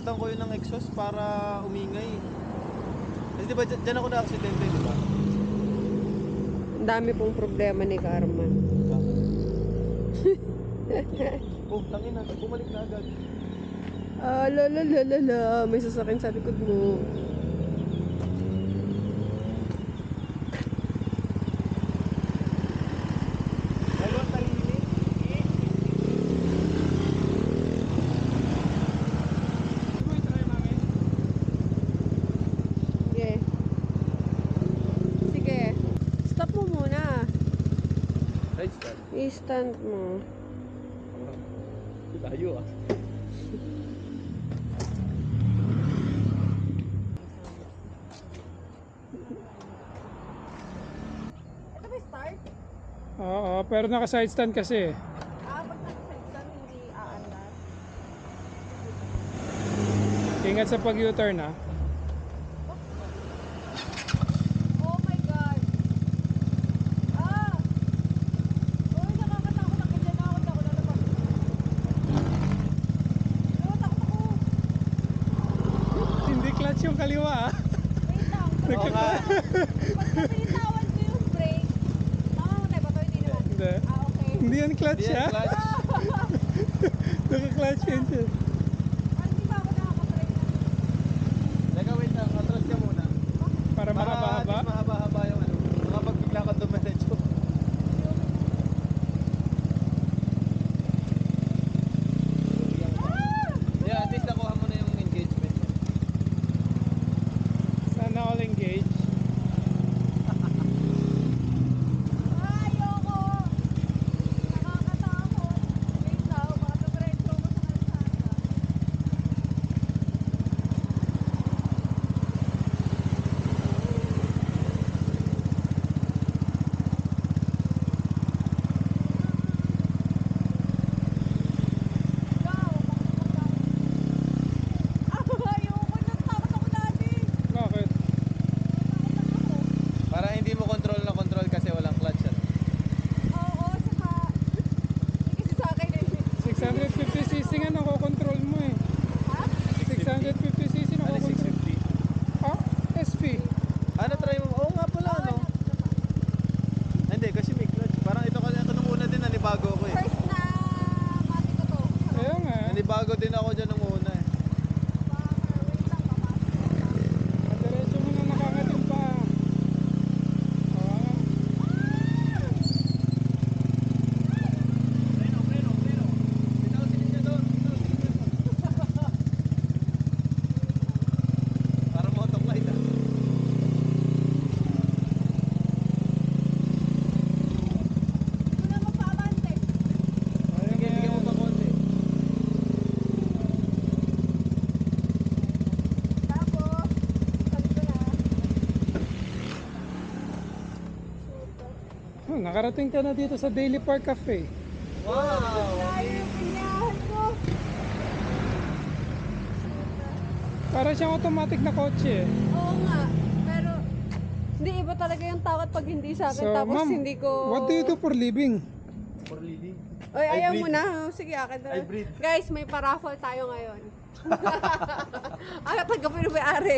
pinapalitan ko yun ng exhaust para umingay. Kasi diba dyan ako na-aksidente, diba? Ang dami pong problema ni Carman. Oh, tangin na, bumalik na agad. Ah, la la la la la. May sasakyan sa likod mo. Dalawang tahimik. Sige. Sige. Stop mo muna. Right start. I-stand mo. Layo ah. Ito ba start? Oo, pero naka-side stand kasi. Ah, pag naka-side stand, hindi aandas. Ingat sa pag-U-turn ha. Oh my God! Ah! Uy, nakakatakot ako dyan. Nakakot ako lalabas. Takot ako. Hindi clutch yung kaliwa ha. Wait lang. Oo nga. Pag pinitawan ko yung brake, mamamatay ba ito? Hindi naman. Hindi. Ah, okay. Hindi yan clutch Hindi yan ha. clutch. Naka-clutch yan siya. Ah, hindi ba ako nakakatry na? Teka, wait lang. Atras ka muna. Para mahaba-haba. Para mahaba-haba yung ano. Kapag bigla ka dumiretso. Yeah, at least nakuha mo na yung engagement. Sana all engage. Ayoko! Nakakatakot. Wait lang, baka dumiretso ko sa kalsada. Ikaw, ayoko, natakot ako dati. Bakit? Natakot ako. Para hindi mo control na control kasi walang clutch at. Oo, saka... Kasi sa akin eh. 650cc nga nakokontrol mo eh. Ha? 650cc Ano nakokontrol. 650? Ah, SP. Ano try mo? Oo nga pala ano. Hindi kasi may clutch. Parang ito nung una din nanibago ako eh. First na mati ko to. Kaya nga. Nanibago din ako dyan nung una eh. Bummer, wait lang, papasok ko lang. Diretso mo na nakangating pa. Ah, Preno. Bitaw silid niya doon. Para motoglide ah. Hindi ko na mapaabante. ayun Sige, bigyan mo yan. pa konti. Tapos, sabi ko na. Oh, nakarating ka na dito sa Daily Park Cafe. Wow! Layo yung pinyahan ko. Para siyang automatic na kotse. Oo nga, pero hindi iba talaga yung takot pag hindi sa akin. Tapos ma'am, hindi ko... what do you do for living? For living. Oy, I ayaw breathe. mo na. Sige, akin na. I breathe. Guys, may paraffle tayo ngayon. Ang tagapin ng may-ari.